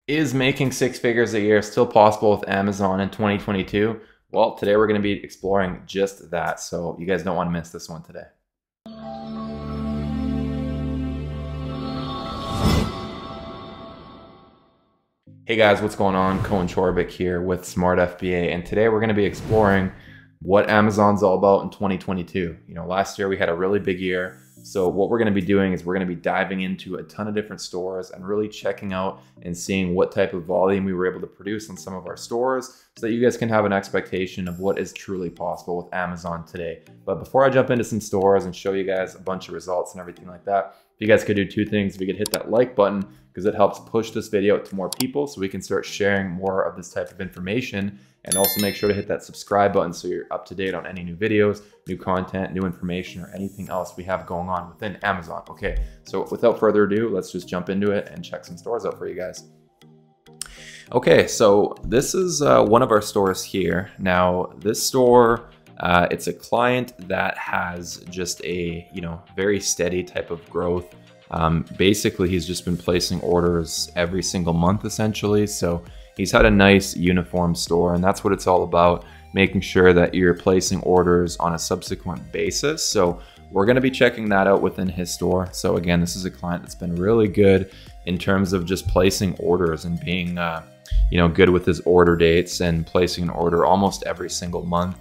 Is making six figures a year still possible with Amazon in 2022? Well, today we're going to be exploring just that, so you guys don't want to miss this one today. Hey guys, what's going on? Cohen Chorbick here with Smart FBA, and today we're going to be exploring what Amazon's all about in 2022. Last year we had a really big year. So what we're going to be doing is we're going to be diving into a ton of different stores and really checking out and seeing what type of volume we were able to produce on some of our stores so that you guys can have an expectation of what is truly possible with Amazon today. But before I jump into some stores and show you guys a bunch of results and everything like that, if you guys could do two things. If you could hit that like button because it helps push this video out to more people so we can start sharing more of this type of information. And also make sure to hit that subscribe button so you're up to date on any new videos, new content, new information, or anything else we have going on within Amazon. Okay, so without further ado, let's just jump into it and check some stores out for you guys. Okay, so this is one of our stores here. Now, this store, it's a client that has just a very steady type of growth. Basically, he's just been placing orders every single month, essentially. So he's had a nice uniform store, and that's what it's all about, making sure that you're placing orders on a subsequent basis. So we're going to be checking that out within his store. So again, this is a client that's been really good in terms of just placing orders and being good with his order dates and placing an order almost every single month.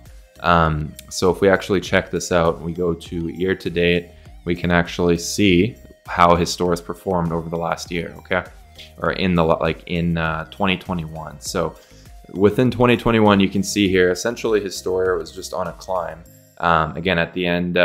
So if we actually check this out, we go to year to date, we can actually see how his store has performed over the last year. Okay. Or in 2021. So within 2021, you can see here, essentially his store was just on a climb. Again, at the end,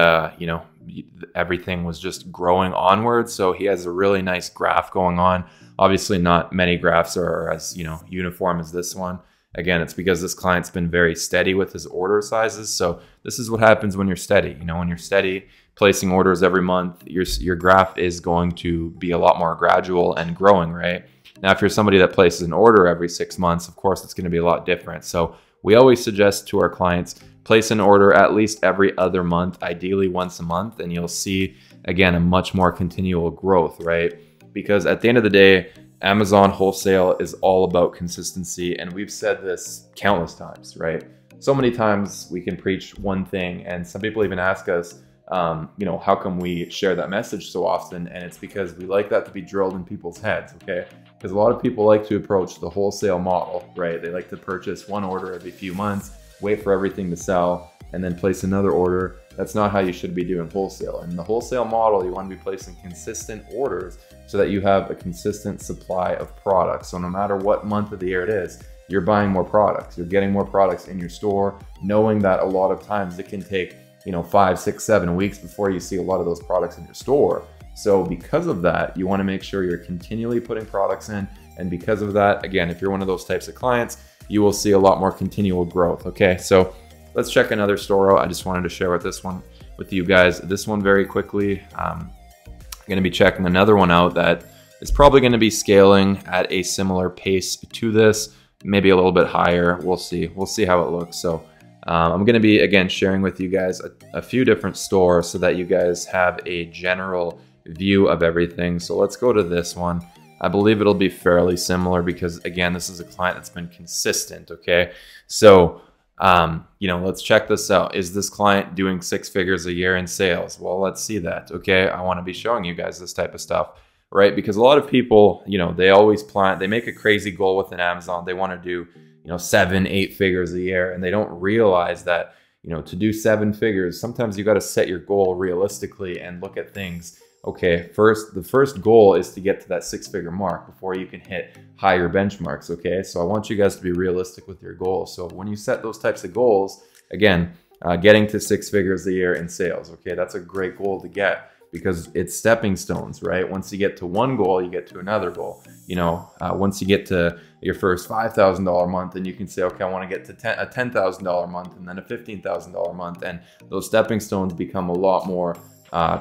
everything was just growing onward. So he has a really nice graph going on. Obviously not many graphs are as, uniform as this one. Again, it's because this client's been very steady with his order sizes. So this is what happens when you're steady. When you're steady, placing orders every month, your graph is going to be a lot more gradual and growing, right? Now, if you're somebody that places an order every 6 months, of course, it's going to be a lot different. So we always suggest to our clients, place an order at least every other month, ideally once a month, and you'll see, again, a much more continual growth, right? Because at the end of the day, Amazon wholesale is all about consistency, and we've said this countless times, right? So many times we can preach one thing, and some people even ask us, how come we share that message so often? And it's because we like that to be drilled in people's heads, okay? Because a lot of people like to approach the wholesale model, right? They like to purchase one order every few months, wait for everything to sell, and then place another order. That's not how you should be doing wholesale. In the wholesale model, you want to be placing consistent orders so that you have a consistent supply of products. So no matter what month of the year it is, you're buying more products. You're getting more products in your store, knowing that a lot of times it can take 5, 6, 7 weeks before you see a lot of those products in your store. So because of that, you want to make sure you're continually putting products in. And because of that, again, if you're one of those types of clients, you will see a lot more continual growth. Okay, so let's check another store out. I just wanted to share this one with you guys. This one very quickly. I'm going to be checking another one out that is probably going to be scaling at a similar pace to this, maybe a little bit higher. We'll see. We'll see how it looks. So I'm going to be, again, sharing with you guys a few different stores so that you guys have a general view of everything. So let's go to this one. I believe it'll be fairly similar because, again, this is a client that's been consistent, okay? So, let's check this out. Is this client doing 6 figures a year in sales? Well, let's see that, okay? I want to be showing you guys this type of stuff, right? Because a lot of people, they always they make a crazy goal within Amazon. They want to do 7, 8 figures a year, and they don't realize that to do 7 figures, sometimes you got to set your goal realistically and look at things. Okay, the first goal is to get to that 6-figure mark before you can hit higher benchmarks. Okay, so I want you guys to be realistic with your goals. So when you set those types of goals, again, getting to 6 figures a year in sales, okay, that's a great goal to get, because it's stepping stones, right? Once you get to one goal, you get to another goal. Once you get to your first $5,000 month, and you can say, okay, I want to get to a $10,000 month, and then a $15,000 month, and those stepping stones become a lot more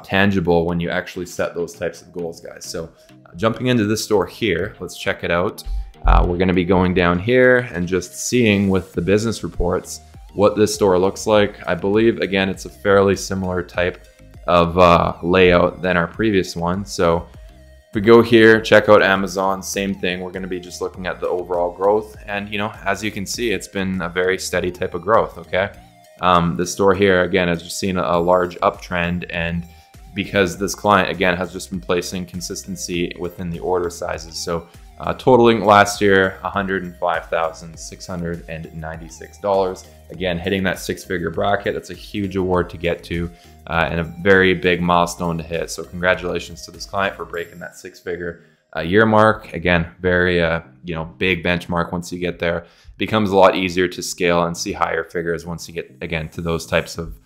tangible when you actually set those types of goals, guys. So jumping into this store here, let's check it out. We're going to be going down here and just seeing with the business reports what this store looks like. I believe, again, it's a fairly similar type of layout than our previous one. So If we go here, check out Amazon, same thing. We're going to be just looking at the overall growth. And, you know, as you can see, it's been a very steady type of growth, okay? The store here, again, has just seen a large uptrend, and because this client, again, has just been placing consistency within the order sizes. So totaling last year, $105,696. Again, hitting that six-figure bracket. That's a huge award to get to and a very big milestone to hit. So congratulations to this client for breaking that six-figure year mark. Again, very you know, big benchmark. Once you get there, it becomes a lot easier to scale and see higher figures once you get, again, to those types of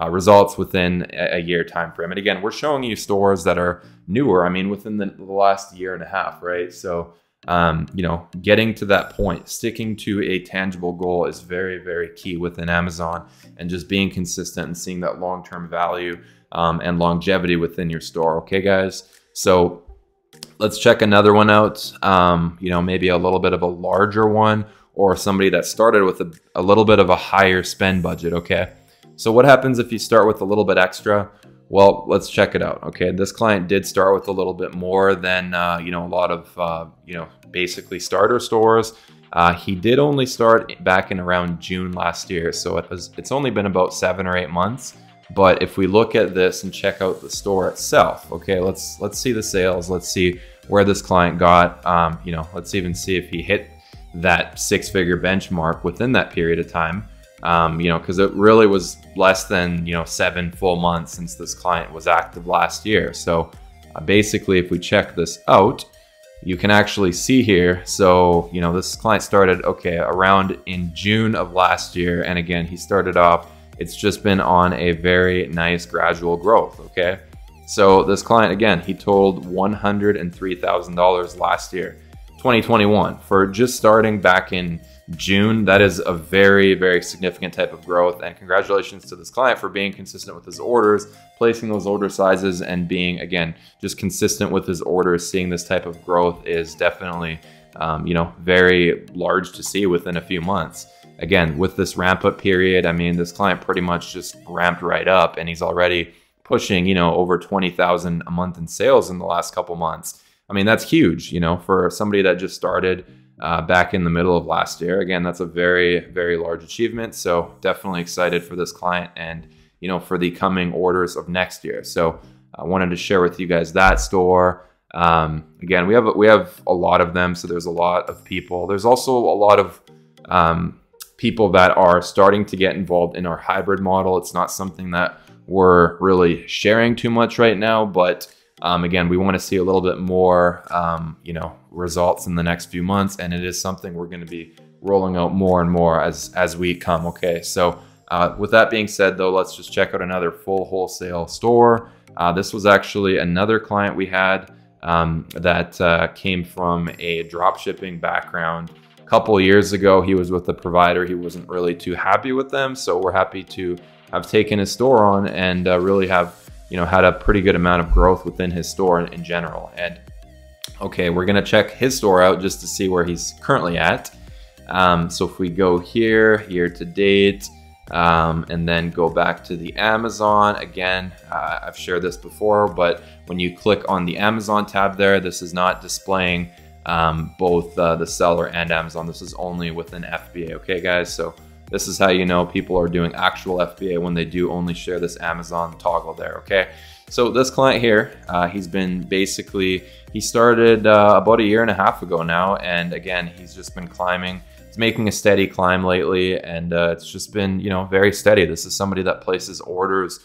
results within a year time frame. And again, we're showing you stores that are newer. I mean, within the last year and a half, right? So you know, getting to that point, sticking to a tangible goal is very, very key within Amazon, and just being consistent and seeing that long-term value and longevity within your store. Okay, guys. So let's check another one out. You know, maybe a little bit of a larger one, or somebody that started with a little bit of a higher spend budget. Okay. So what happens if you start with a little bit extra? Well, let's check it out. Okay, this client did start with a little bit more than you know, a lot of you know, basically starter stores. He did only start back in around June last year, so it's only been about 7 or 8 months. But if we look at this and check out the store itself, okay, let's see the sales. Let's see where this client got. You know, let's even see if he hit that six-figure benchmark within that period of time. You know, because it really was less than, you know, 7 full months since this client was active last year. So basically, if we check this out, you can actually see here. So, you know, this client started, okay, around in June of last year. And again, he started off, it's just been on a very nice gradual growth, okay? So this client, again, he totaled $103,000 last year, 2021, for just starting back in June. That is a very, very significant type of growth, and congratulations to this client for being consistent with his orders, placing those order sizes, and being, again, just consistent with his orders. Seeing this type of growth is definitely you know, very large to see within a few months. Again, with this ramp up period, I mean, this client pretty much just ramped right up, and he's already pushing, you know, over 20,000 a month in sales in the last couple months. I mean, that's huge, you know, for somebody that just started back in the middle of last year. Again, that's a very, very large achievement. So definitely excited for this client and, you know, for the coming orders of next year. So I wanted to share with you guys that store. Again, we have a lot of them. So there's a lot of people. There's also a lot of people that are starting to get involved in our hybrid model. It's not something that we're really sharing too much right now, but again, we want to see a little bit more, you know, results in the next few months, and it is something we're going to be rolling out more and more as we come. Okay, so with that being said, though, let's just check out another full wholesale store. This was actually another client we had that came from a drop shipping background. A couple of years ago, he was with a provider. He wasn't really too happy with them, so we're happy to have taken his store on and really have, you know, had a pretty good amount of growth within his store in general. And okay, we're gonna check his store out just to see where he's currently at. So if we go here, year to date, and then go back to the Amazon, again, I've shared this before, but when you click on the Amazon tab there, this is not displaying both the seller and Amazon. This is only within FBA, okay guys? So this is how you know people are doing actual FBA, when they do only share this Amazon toggle there, okay? So this client here, he's been basically, he started about a year and a half ago now, and again, he's just been climbing. He's making a steady climb lately, and it's just been, you know, very steady. This is somebody that places orders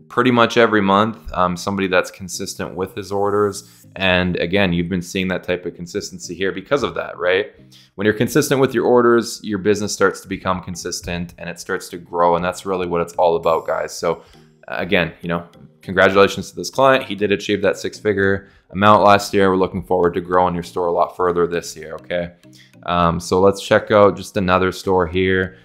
pretty much every month, somebody that's consistent with his orders. And again, you've been seeing that type of consistency here because of that, right? When you're consistent with your orders, your business starts to become consistent and it starts to grow. And that's really what it's all about, guys. So again, you know, congratulations to this client. He did achieve that six-figure amount last year. We're looking forward to growing your store a lot further this year, okay? So let's check out just another store here.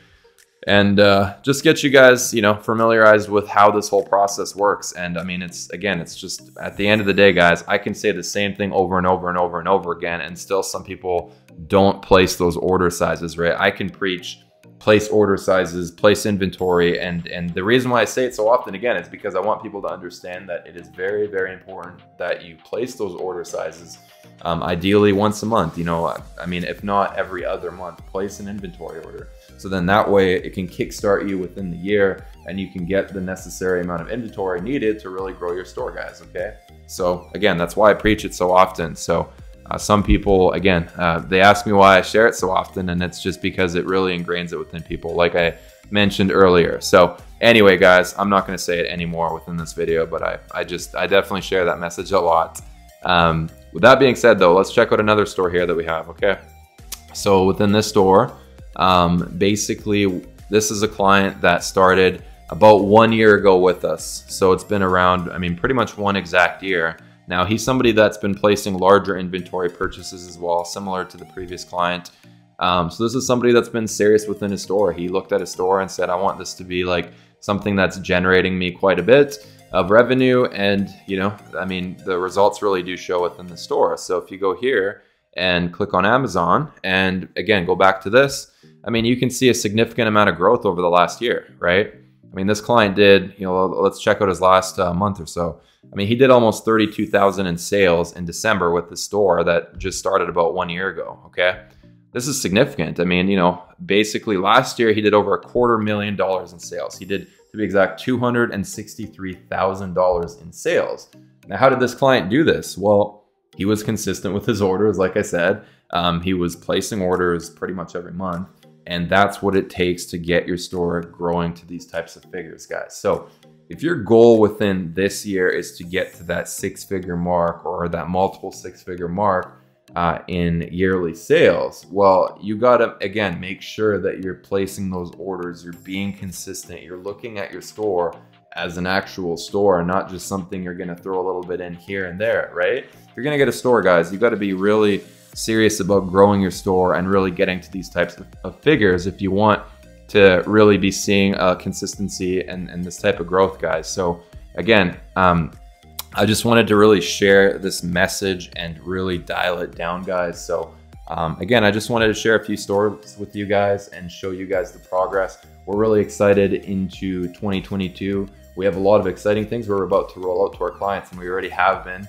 And just get you guys, you know, familiarized with how this whole process works. And I mean, it's just at the end of the day, guys, I can say the same thing over and over and over and over again, and still some people don't place those order sizes, right? I can preach place order sizes, place inventory. And the reason why I say it so often, again, is because I want people to understand that it is very, very important that you place those order sizes. Ideally once a month, you know, I mean, if not every other month, place an inventory order. So then that way it can kickstart you within the year and you can get the necessary amount of inventory needed to really grow your store, guys, okay? So again, that's why I preach it so often. So some people, again, they ask me why I share it so often, and it's just because it really ingrains it within people, like I mentioned earlier. So anyway, guys, I'm not gonna say it anymore within this video, but I definitely share that message a lot. With that being said though, let's check out another store here that we have, okay? So within this store, basically this is a client that started about 1 year ago with us. So it's been around, I mean, pretty much 1 exact year. Now he's somebody that's been placing larger inventory purchases as well, similar to the previous client. So this is somebody that's been serious within his store. He looked at his store and said, I want this to be like something that's generating me quite a bit of revenue. And, you know, I mean, the results really do show within the store. So if you go here and click on Amazon and again, go back to this, I mean, you can see a significant amount of growth over the last year, right? I mean, this client did, you know, let's check out his last month or so. I mean, he did almost 32,000 in sales in December with the store that just started about 1 year ago, okay? This is significant. I mean, you know, basically last year he did over $250,000 in sales. He did, to be exact, $263,000 in sales. Now, how did this client do this? Well, he was consistent with his orders, like I said. He was placing orders pretty much every month. And that's what it takes to get your store growing to these types of figures, guys. So if your goal within this year is to get to that 6-figure mark or that multiple 6-figure mark in yearly sales, well, you gotta, again, make sure that you're placing those orders, you're being consistent, you're looking at your store as an actual store and not just something you're gonna throw a little bit in here and there, right? If you're gonna get a store, guys, you gotta be really serious about growing your store and really getting to these types of figures if you want to really be seeing consistency and this type of growth, guys. So again, I just wanted to really share this message and really dial it down, guys. So again, I just wanted to share a few stores with you guys and show you guys the progress. We're really excited into 2022. We have a lot of exciting things we're about to roll out to our clients, and we already have been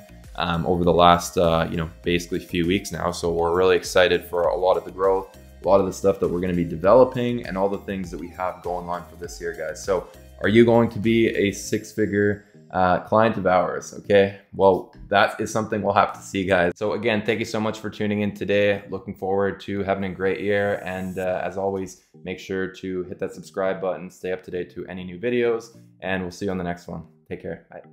over the last, you know, basically few weeks now. So we're really excited for a lot of the growth, a lot of the stuff that we're going to be developing, and all the things that we have going on for this year, guys. So are you going to be a 6-figure client of ours? Okay, well, that is something we'll have to see, guys. So again, thank you so much for tuning in today. Looking forward to having a great year. And as always, make sure to hit that subscribe button, stay up to date to any new videos, and we'll see you on the next one. Take care. Bye.